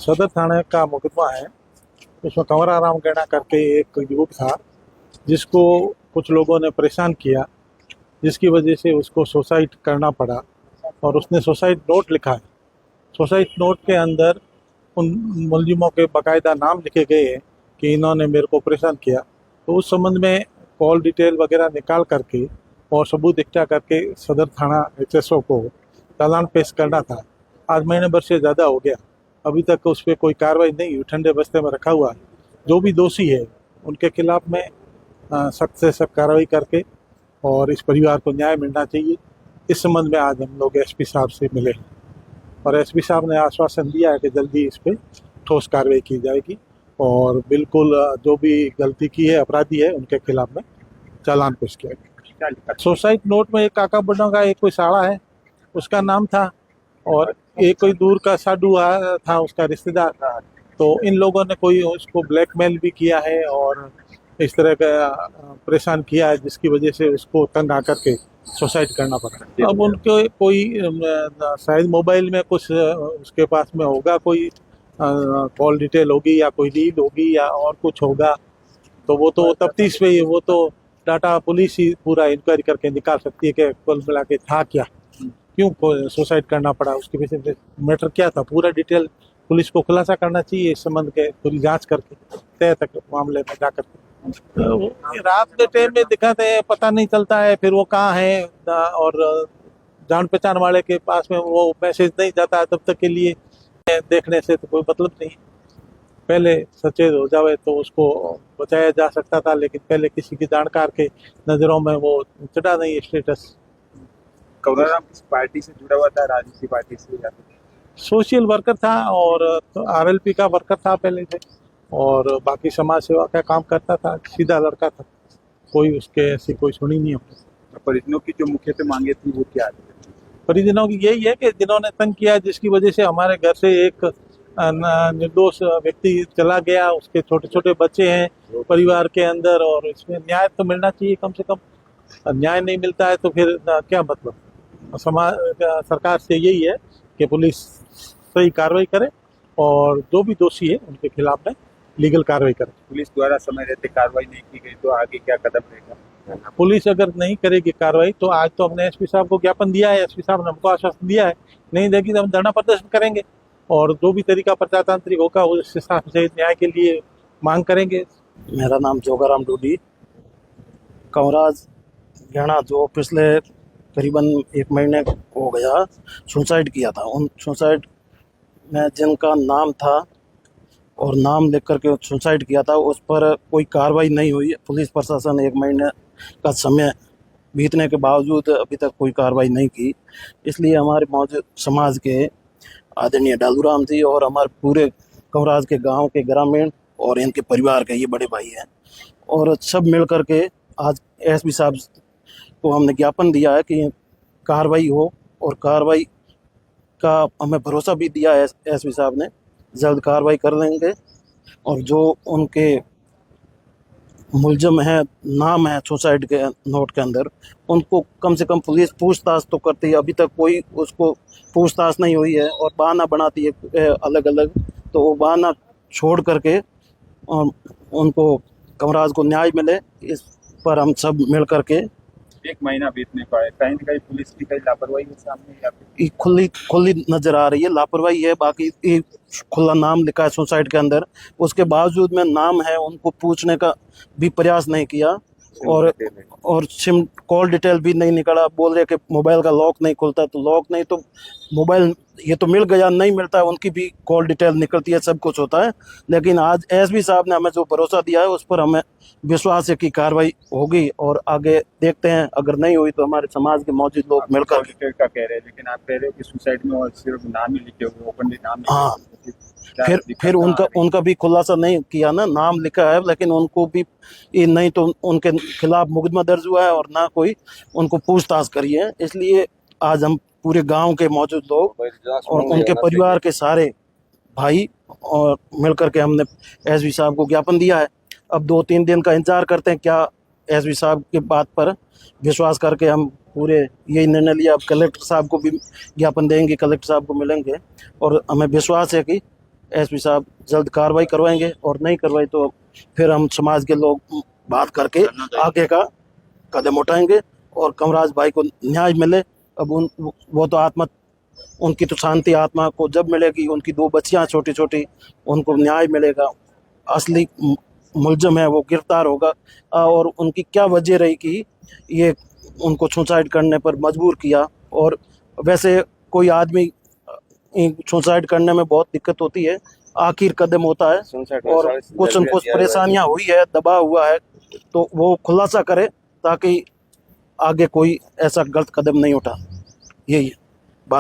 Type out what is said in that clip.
सदर थाने का मुकदमा है। उसमें कंवरा राम गैणा करके एक युवक था जिसको कुछ लोगों ने परेशान किया, जिसकी वजह से उसको सुसाइड करना पड़ा। और उसने सुसाइड नोट लिखा है। सुसाइड नोट के अंदर उन मुलजिमों के बाकायदा नाम लिखे गए हैं कि इन्होंने मेरे को परेशान किया। तो उस संबंध में कॉल डिटेल वगैरह निकाल करके और सबूत इकट्ठा करके सदर थाना HSO को चालान पेश करना था। आज महीने भर से ज़्यादा हो गया, अभी तक उस पर कोई कार्रवाई नहीं हुई, ठंडे बस्ते में रखा हुआ है। जो भी दोषी है उनके खिलाफ में सख्त से सख्त कार्रवाई करके और इस परिवार को न्याय मिलना चाहिए। इस संबंध में आज हम लोग SP साहब से मिले हैं और SP साहब ने आश्वासन दिया है कि जल्दी इस पर ठोस कार्रवाई की जाएगी और बिल्कुल जो भी गलती की है, अपराधी है, उनके खिलाफ में चालान पेश किया गया। सुसाइड नोट में एक काका बड़ों का एक कोई साड़ा है, उसका नाम था, और एक कोई दूर का साधु था उसका रिश्तेदार। तो इन लोगों ने कोई उसको ब्लैकमेल भी किया है और इस तरह का परेशान किया है, जिसकी वजह से उसको तंग आकर के सुसाइड करना पड़ा। अब उनके कोई शायद मोबाइल में कुछ उसके पास में होगा, कोई कॉल डिटेल होगी या कोई रील होगी या और कुछ होगा। तो वो तो तफ्तीश में ही, वो तो डाटा पुलिस ही पूरा इंक्वायरी करके निकाल सकती है कि कुल मिला के था क्या, क्यों सुसाइड करना पड़ा, उसके पीछे मैटर क्या था, पूरा डिटेल पुलिस को खुलासा करना चाहिए। इस संबंध के पूरी जांच करके तय तक मामले में जाकर रात के टाइम में दिखाते हैं, पता नहीं चलता है फिर वो कहाँ है, और जान पहचान वाले के पास में वो मैसेज नहीं जाता तब तक के लिए देखने से तो कोई मतलब नहीं। पहले सचेत हो जावे तो उसको बचाया जा सकता था, लेकिन पहले किसी की जानकार के नज़रों में वो चढ़ा नहीं स्टेटस। कंवरा राम किस पार्टी से जुड़ा हुआ था, राजनीतिक पार्टी से या सोशल वर्कर था और RLP का वर्कर था पहले से, और बाकी समाज सेवा का काम करता था। सीधा लड़का था, कोई उसके ऐसी कोई सुनी नहीं हमने। परिजनों की जो मुख्यतः मांगे थी वो क्या थी? परिजनों की यही है कि जिन्होंने तंग किया, जिसकी वजह से हमारे घर से एक निर्दोष व्यक्ति चला गया, उसके छोटे छोटे बच्चे हैं परिवार के अंदर, और इसमें न्याय तो मिलना चाहिए कम से कम। न्याय नहीं मिलता है तो फिर क्या मतलब। समाज सरकार से यही है कि पुलिस सही कार्रवाई करे और जो भी दोषी है उनके खिलाफ में लीगल कार्रवाई करे। पुलिस द्वारा समय रहते कार्रवाई नहीं की गई तो आगे क्या कदम रहेगा? पुलिस अगर नहीं करेगी कार्रवाई तो आज तो हमने SP साहब को ज्ञापन दिया है, SP साहब ने हमको आश्वासन दिया है, नहीं देगी तो हम धरना प्रदर्शन करेंगे और जो भी तरीका प्रजातांत्रिक होगा उस हिसाब से न्याय के लिए मांग करेंगे। मेरा नाम जोगाराम डूडी। कंवरा गैणा जो पिछले करीबन 1 महीने हो गया सुसाइड किया था, उन सुसाइड में जिनका नाम था और नाम लिख करके सुसाइड किया था उस पर कोई कार्रवाई नहीं हुई। पुलिस प्रशासन 1 महीने का समय बीतने के बावजूद अभी तक कोई कार्रवाई नहीं की। इसलिए हमारे मौजूद समाज के आदरणीय डालूराम जी और हमारे पूरे कंवरा के गांव के ग्रामीण और इनके परिवार के ये बड़े भाई हैं, और सब मिल करके आज SP साहब को हमने ज्ञापन दिया है कि कार्रवाई हो, और कार्रवाई का हमें भरोसा भी दिया है SP साहब ने, जल्द कार्रवाई कर लेंगे। और जो उनके मुलजम है, नाम है सुसाइड के नोट के अंदर, उनको कम से कम पुलिस पूछताछ तो करती है, अभी तक कोई उसको पूछताछ नहीं हुई है और बहाना बनाती है अलग अलग। तो वो बहाना छोड़ करके उनको कंवरा को न्याय मिले, इस पर हम सब मिल करके। 1 महीना बीतने पाए, कहीं ना कहीं पुलिस की कई लापरवाही है सामने या फिर खुली नजर आ रही है, लापरवाही है। बाकी खुला नाम लिखा है सुसाइड के अंदर, उसके बावजूद में नाम है, उनको पूछने का भी प्रयास नहीं किया और सिम कॉल डिटेल भी नहीं निकाला। बोल रहे कि मोबाइल का लॉक नहीं खुलता, तो लॉक नहीं तो मोबाइल ये तो मिल गया, नहीं मिलता है उनकी भी कॉल डिटेल निकलती है, सब कुछ होता है। लेकिन आज SP साहब ने हमें जो भरोसा दिया है उस पर हमें विश्वास है कि कार्रवाई होगी, और आगे देखते हैं। अगर नहीं हुई तो हमारे समाज के मौजूद लोग मिलकर का कह रहे हैं, लेकिन आप कह रहे हो कि सुसाइड में और सिर्फ नाम ही लिखे हुए, ओपनली नाम। हाँ, फिर उनका भी खुलासा नहीं किया ना, नाम लिखा है लेकिन उनको भी ये नहीं तो उनके खिलाफ मुकदमा दर्ज हुआ है और ना कोई उनको पूछताछ करी है। इसलिए आज हम पूरे गांव के मौजूद लोग और उनके परिवार के सारे भाई और मिलकर के हमने SP साहब को ज्ञापन दिया है। अब 2-3 दिन का इंतजार करते हैं, क्या SP साहब की बात पर विश्वास करके हम पूरे यही निर्णय लिया। अब कलेक्टर साहब को भी ज्ञापन देंगे, कलेक्टर साहब को मिलेंगे, और हमें विश्वास है कि एसपी साहब जल्द कार्रवाई करवाएंगे, और नहीं करवाई तो फिर हम समाज के लोग बात करके आगे का कदम उठाएंगे और कामराज भाई को न्याय मिले। अब वो तो आत्मा, उनकी तो शांति आत्मा को जब मिलेगी, उनकी 2 बच्चियां छोटी छोटी, उनको न्याय मिलेगा। असली मुलजम है वो गिरफ्तार होगा, और उनकी क्या वजह रही कि ये उनको सुसाइड करने पर मजबूर किया। और वैसे कोई आदमी सुसाइड करने में बहुत दिक्कत होती है, आखिर कदम होता है, और कुछ न कुछ परेशानियां हुई है, दबा हुआ है, तो वो खुलासा करे ताकि आगे कोई ऐसा गलत कदम नहीं उठा। यही है।